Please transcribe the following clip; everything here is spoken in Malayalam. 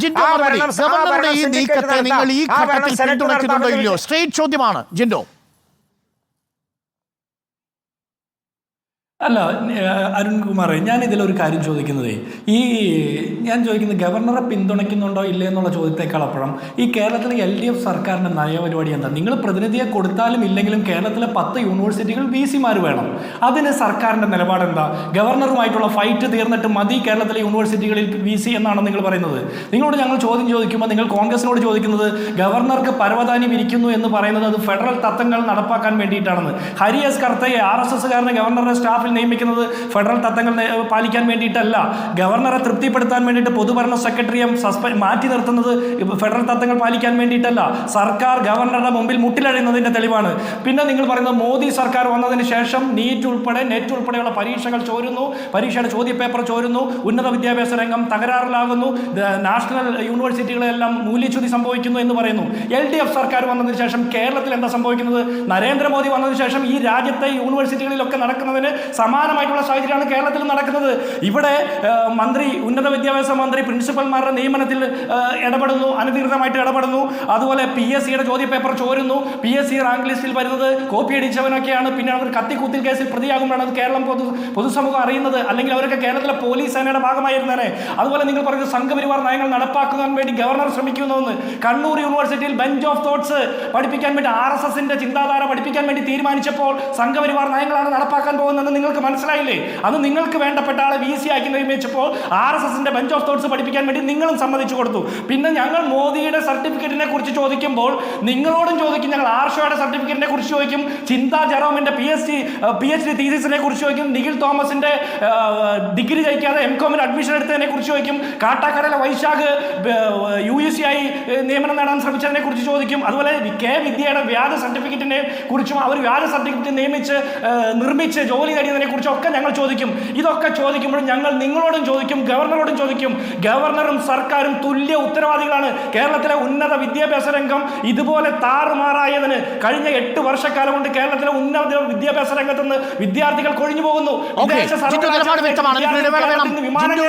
ജിൻഡോ മറുപടി. ഗവർണറുടെ ഈ നീക്കത്തെ നിങ്ങൾ ഈ ഘട്ടത്തിൽ പിന്തുണയ്ക്കുന്നുണ്ടോ ഇല്ലയോ? സ്ട്രേറ്റ് ചോദ്യമാണ് ജിൻഡോ. അല്ല അരുൺകുമാറെ, ഞാൻ ഇതിലൊരു കാര്യം ചോദിക്കുന്നത്, ഞാൻ ചോദിക്കുന്നത് ഗവർണറെ പിന്തുണയ്ക്കുന്നുണ്ടോ ഇല്ലേ എന്നുള്ള ചോദ്യത്തേക്കാൾ അപ്പുറം ഈ കേരളത്തിലെ LDF സർക്കാരിൻ്റെ നയപരിപാടി എന്താ? നിങ്ങൾ പ്രതിനിധിയെ കൊടുത്താലും ഇല്ലെങ്കിലും കേരളത്തിലെ 10 യൂണിവേഴ്സിറ്റികൾ VC-മാർ വേണം. അതിന് സർക്കാരിൻ്റെ നിലപാടെന്താ? ഗവർണറുമായിട്ടുള്ള ഫൈറ്റ് തീർന്നിട്ട് മതി കേരളത്തിലെ യൂണിവേഴ്സിറ്റികളിൽ VC എന്നാണ് നിങ്ങൾ പറയുന്നത്. നിങ്ങളോട് ഞങ്ങൾ ചോദ്യം ചോദിക്കുമ്പോൾ നിങ്ങൾ കോൺഗ്രസിനോട് ചോദിക്കുന്നത് ഗവർണർക്ക് പരവതാനി വിരിക്കുന്നു എന്ന് പറയുന്നത് അത് ഫെഡറൽ തത്വങ്ങൾ നടപ്പാക്കാൻ വേണ്ടിയിട്ടാണെന്ന്. ഹരി എസ് കർത്തയെ RSSകാരനെ ഗവർണറുടെ സ്റ്റാഫിൽ നിയമിക്കുന്നത് ഫെഡറൽ തത്വങ്ങൾ പാലിക്കാൻ വേണ്ടിയിട്ടല്ല, ഗവർണറെ തൃപ്തിപ്പെടുത്താൻ വേണ്ടിയിട്ട് പൊതുഭരണ സെക്രട്ടറിയെ മാറ്റി നിർത്തുന്നത് ഫെഡറൽ തത്വങ്ങൾ പാലിക്കാൻ വേണ്ടിയിട്ടല്ല, സർക്കാർ ഗവർണറുടെ മുമ്പിൽ മുട്ടിലഴിയുന്നതിൻ്റെ തെളിവാണ്. പിന്നെ നിങ്ങൾ പറയുന്നത് മോദി സർക്കാർ വന്നതിന് ശേഷം നെറ്റ് ഉൾപ്പെടെയുള്ള പരീക്ഷകൾ ചോരുന്നു, പരീക്ഷയുടെ ചോദ്യപേപ്പർ ചോരുന്നു, ഉന്നത വിദ്യാഭ്യാസ രംഗം തകരാറിലാകുന്നു, നാഷണൽ യൂണിവേഴ്സിറ്റികളെല്ലാം മൂല്യച്യുതി സംഭവിക്കുന്നു എന്ന് പറയുന്നു. LDF സർക്കാർ വന്നതിന് ശേഷം കേരളത്തിൽ എന്താ സംഭവിക്കുന്നത്? നരേന്ദ്രമോദി വന്നതിന് ശേഷം ഈ രാജ്യത്തെ യൂണിവേഴ്സിറ്റികളിലൊക്കെ നടക്കുന്നതിന് സമാനമായിട്ടുള്ള സാഹചര്യമാണ് കേരളത്തിൽ നടക്കുന്നത്. ഇവിടെ ഉന്നത വിദ്യാഭ്യാസ മന്ത്രി പ്രിൻസിപ്പൽമാരുടെ നിയമനത്തിൽ ഇടപെടുന്നു, അനധികൃതമായിട്ട് ഇടപെടുന്നു. അതുപോലെ PSCയുടെ ചോദ്യപേപ്പർ ചോരുന്നു, PSC റാങ്ക് ലിസ്റ്റിൽ വരുന്നത് കോപ്പി അടിച്ചവനൊക്കെയാണ്. പിന്നെ അവർ കത്തിക്കൂത്തിൽ കേസിൽ പ്രതിയാകുമ്പോഴാണ് അത് കേരളം പൊതുസമൂഹം അറിയുന്നത്. അല്ലെങ്കിൽ അവരൊക്കെ കേരളത്തിലെ പോലീസ് സേനയുടെ ഭാഗമായിരുന്നേനെ. അതുപോലെ നിങ്ങൾ പറയുന്നത് സംഘപരിവാർ നയങ്ങൾ നടപ്പാക്കാൻ വേണ്ടി ഗവർണർ ശ്രമിക്കുന്നുവെന്ന്. കണ്ണൂർ യൂണിവേഴ്സിറ്റിയിൽ ബെഞ്ച് ഓഫ് തോട്ട്സ് പഠിപ്പിക്കാൻ വേണ്ടി RSSന്റെ ചിന്താധാര പഠിപ്പിക്കാൻ വേണ്ടി തീരുമാനിച്ചപ്പോൾ സംഘപരിവാർ നയങ്ങളാണ് നടപ്പാക്കാൻ പോകുന്നതെന്ന് നിങ്ങൾക്ക് മനസ്സിലായില്ലേ? അത് നിങ്ങൾക്ക് വേണ്ടപ്പെട്ട ആളെ VC ആക്കി നിയമിച്ചപ്പോൾ RSSന്റെ ബെഞ്ച് ഓഫ് തോട്ട്സ് പഠിപ്പിക്കാൻ വേണ്ടി നിങ്ങളും സമ്മതിച്ചു കൊടുത്തു. പിന്നെ ഞങ്ങൾ മോദിയുടെ സർട്ടിഫിക്കറ്റിനെ കുറിച്ച് ചോദിക്കുമ്പോൾ നിങ്ങളോടും ചോദിക്കും, ഞങ്ങൾ ആർഷോയുടെ സർട്ടിഫിക്കറ്റിനെ കുറിച്ച് ചോദിക്കും, ചിന്താ ജെറോമിന്റെ PhD തീസിസിനെ കുറിച്ച് ചോദിക്കും, നിഖിൽ തോമസിന്റെ ഡിഗ്രി ജയിക്കാതെ MCOM അഡ്മിഷൻ എടുത്തതിനെ കുറിച്ച് ചോദിക്കും, കാട്ടാക്കടയിലെ വൈശാഖ് UEC ആയി നിയമനം നേടാൻ ശ്രമിച്ചതിനെ കുറിച്ച് ചോദിക്കും. അതുപോലെ K വിദ്യയുടെ വ്യാജ സർട്ടിഫിക്കറ്റിനെ കുറിച്ചും അവർ വ്യാജ സർട്ടിഫിക്കറ്റ് നിർമ്മിച്ച് ജോലി നേടിയതിനെ കുറിച്ചൊക്കെ ഞങ്ങൾ ചോദിക്കും. ഇതൊക്കെ ചോദിക്കുമ്പോൾ ഞങ്ങൾ നിങ്ങളോടും ചോദിക്കും, ഗവർണറോടും ചോദിക്കും. ഗവർണറും സർക്കാരും തുല്യ ഉത്തരവാദികളാണ്. കേരളത്തിലെ ഉന്നത വിദ്യാഭ്യാസ രംഗം ഇതുപോലെ താറുമാറായതിന് കഴിഞ്ഞ 8 വർഷക്കാലം കൊണ്ട് കേരളത്തിലെ ഉന്നത വിദ്യാഭ്യാസ രംഗത്ത് നിന്ന് വിദ്യാർത്ഥികൾ കൊഴിഞ്ഞു പോകുന്നു. വിദേശ സർവകലാശാല വിമാനങ്ങൾ